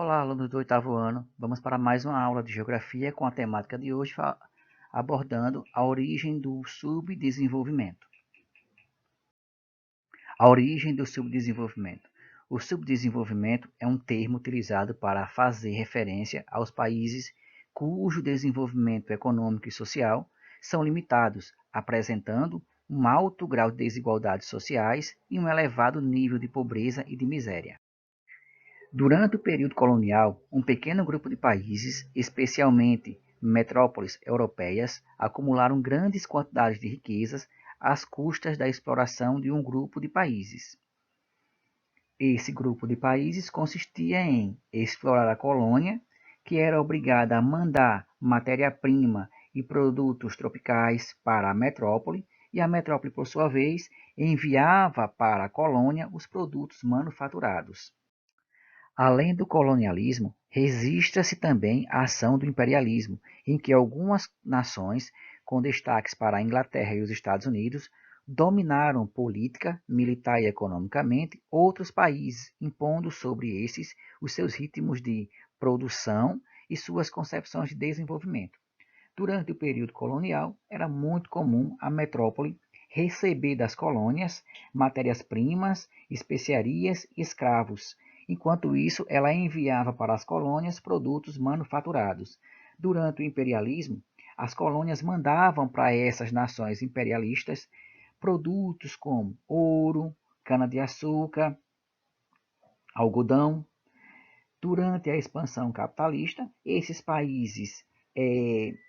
Olá, alunos do oitavo ano. Vamos para mais uma aula de geografia com a temática de hoje abordando a origem do subdesenvolvimento. A origem do subdesenvolvimento. O subdesenvolvimento é um termo utilizado para fazer referência aos países cujo desenvolvimento econômico e social são limitados, apresentando um alto grau de desigualdades sociais e um elevado nível de pobreza e de miséria. Durante o período colonial, um pequeno grupo de países, especialmente metrópoles europeias, acumularam grandes quantidades de riquezas às custas da exploração de um grupo de países. Esse grupo de países consistia em explorar a colônia, que era obrigada a mandar matéria-prima e produtos tropicais para a metrópole, e a metrópole, por sua vez, enviava para a colônia os produtos manufaturados. Além do colonialismo, registra-se também a ação do imperialismo, em que algumas nações, com destaques para a Inglaterra e os Estados Unidos, dominaram política, militar e economicamente outros países, impondo sobre esses os seus ritmos de produção e suas concepções de desenvolvimento. Durante o período colonial, era muito comum a metrópole receber das colônias matérias-primas, especiarias e escravos. Enquanto isso, ela enviava para as colônias produtos manufaturados. Durante o imperialismo, as colônias mandavam para essas nações imperialistas produtos como ouro, cana-de-açúcar, algodão. Durante a expansão capitalista, esses países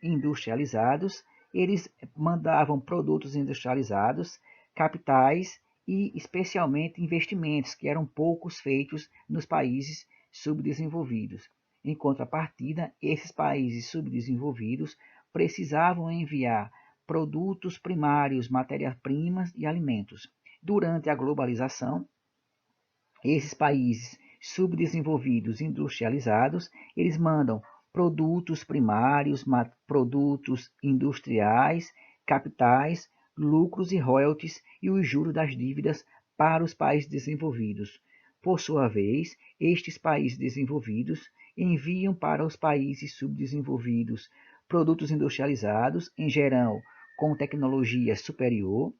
industrializados, eles mandavam produtos industrializados, capitais e especialmente investimentos, que eram poucos feitos nos países subdesenvolvidos. Em contrapartida, esses países subdesenvolvidos precisavam enviar produtos primários, matérias-primas e alimentos. Durante a globalização, esses países subdesenvolvidos, industrializados, eles mandam produtos primários, produtos industriais, capitais, lucros e royalties e os juros das dívidas para os países desenvolvidos. Por sua vez, estes países desenvolvidos enviam para os países subdesenvolvidos produtos industrializados, em geral com tecnologia superior,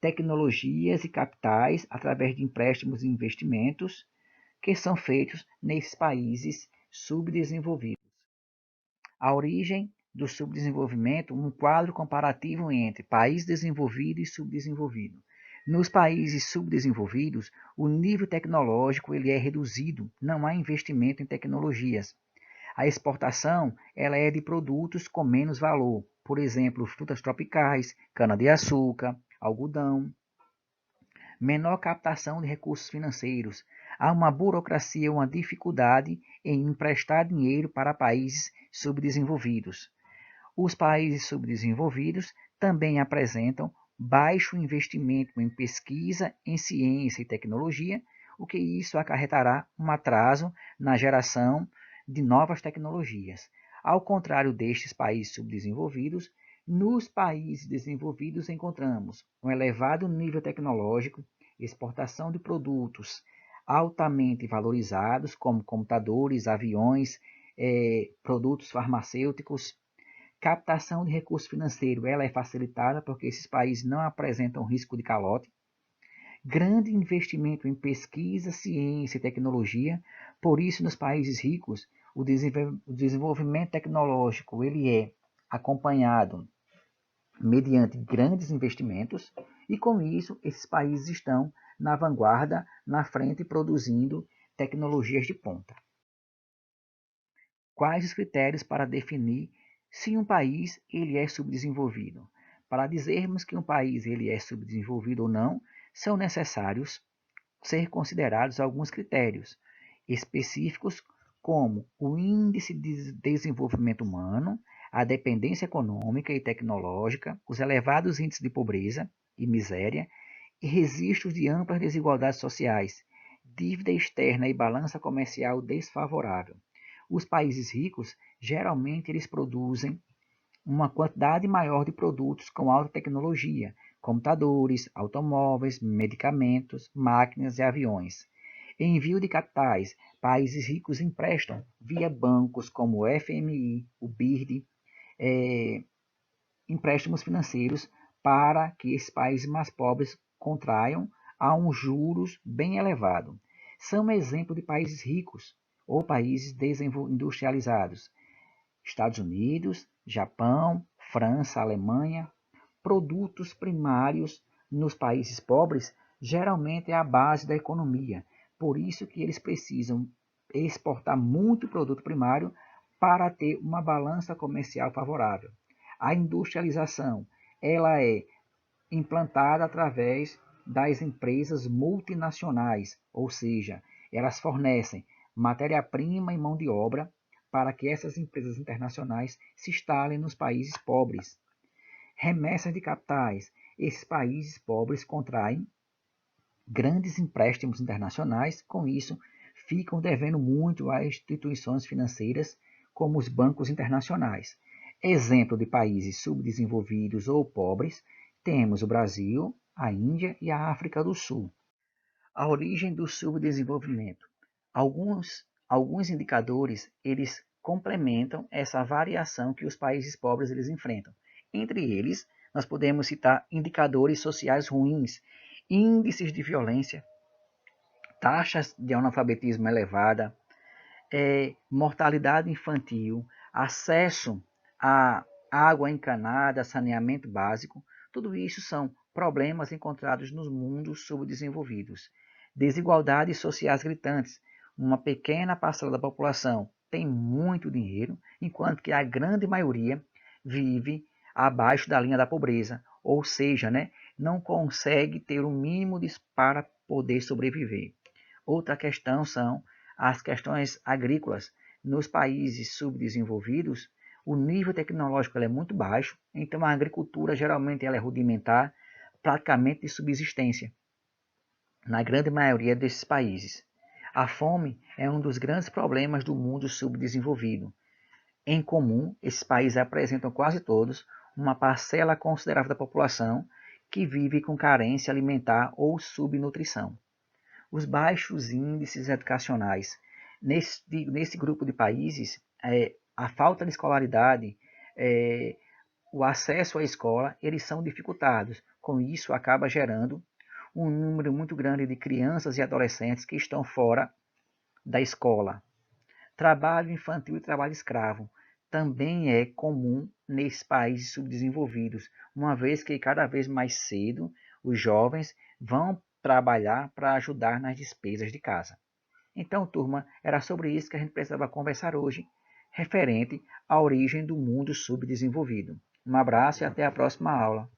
tecnologias e capitais através de empréstimos e investimentos que são feitos nesses países subdesenvolvidos. A origem do subdesenvolvimento, um quadro comparativo entre país desenvolvido e subdesenvolvido. Nos países subdesenvolvidos, o nível tecnológico ele é reduzido, não há investimento em tecnologias. A exportação ela é de produtos com menos valor, por exemplo, frutas tropicais, cana-de-açúcar, algodão, menor captação de recursos financeiros. Há uma burocracia, uma dificuldade em emprestar dinheiro para países subdesenvolvidos. Os países subdesenvolvidos também apresentam baixo investimento em pesquisa, em ciência e tecnologia, o que isso acarretará um atraso na geração de novas tecnologias. Ao contrário destes países subdesenvolvidos, nos países desenvolvidos encontramos um elevado nível tecnológico, exportação de produtos altamente valorizados, como computadores, aviões, produtos farmacêuticos. Captação de recurso financeiro ela é facilitada porque esses países não apresentam risco de calote. Grande investimento em pesquisa, ciência e tecnologia. Por isso, nos países ricos, o desenvolvimento tecnológico ele é acompanhado mediante grandes investimentos e, com isso, esses países estão na vanguarda, na frente, produzindo tecnologias de ponta. Quais os critérios para definir se um país ele é subdesenvolvido? Para dizermos que um país ele é subdesenvolvido ou não, são necessários ser considerados alguns critérios específicos, como o índice de desenvolvimento humano, a dependência econômica e tecnológica, os elevados índices de pobreza e miséria e registros de amplas desigualdades sociais, dívida externa e balança comercial desfavorável. Os países ricos, geralmente, eles produzem uma quantidade maior de produtos com alta tecnologia, computadores, automóveis, medicamentos, máquinas e aviões. Envio de capitais. Países ricos emprestam via bancos como o FMI, o BIRD, empréstimos financeiros para que esses países mais pobres contraiam a um juros bem elevado. São exemplo de países ricos ou países industrializados. Estados Unidos, Japão, França, Alemanha. Produtos primários nos países pobres geralmente é a base da economia. Por isso que eles precisam exportar muito produto primário para ter uma balança comercial favorável. A industrialização, ela é implantada através das empresas multinacionais, ou seja, elas fornecem matéria-prima e mão de obra para que essas empresas internacionais se instalem nos países pobres. Remessas de capitais. Esses países pobres contraem grandes empréstimos internacionais, com isso ficam devendo muito a instituições financeiras como os bancos internacionais. Exemplo de países subdesenvolvidos ou pobres, temos o Brasil, a Índia e a África do Sul. A origem do subdesenvolvimento. Alguns indicadores, eles complementam essa variação que os países pobres eles enfrentam. Entre eles, nós podemos citar indicadores sociais ruins, índices de violência, taxas de analfabetismo elevada, mortalidade infantil, acesso a água encanada, saneamento básico. Tudo isso são problemas encontrados nos mundos subdesenvolvidos. Desigualdades sociais gritantes. Uma pequena parcela da população tem muito dinheiro, enquanto que a grande maioria vive abaixo da linha da pobreza, ou seja, não consegue ter o mínimo para poder sobreviver. Outra questão são as questões agrícolas. Nos países subdesenvolvidos, o nível tecnológico é muito baixo, então a agricultura geralmente ela é rudimentar, praticamente de subsistência, na grande maioria desses países. A fome é um dos grandes problemas do mundo subdesenvolvido. Em comum, esses países apresentam quase todos uma parcela considerável da população que vive com carência alimentar ou subnutrição. Os baixos índices educacionais. Nesse grupo de países, a falta de escolaridade, o acesso à escola, eles são dificultados. Com isso, acaba gerando um número muito grande de crianças e adolescentes que estão fora da escola. Trabalho infantil e trabalho escravo também é comum nesses países subdesenvolvidos, uma vez que cada vez mais cedo os jovens vão trabalhar para ajudar nas despesas de casa. Então, turma, era sobre isso que a gente precisava conversar hoje, referente à origem do mundo subdesenvolvido. Um abraço e até a próxima aula.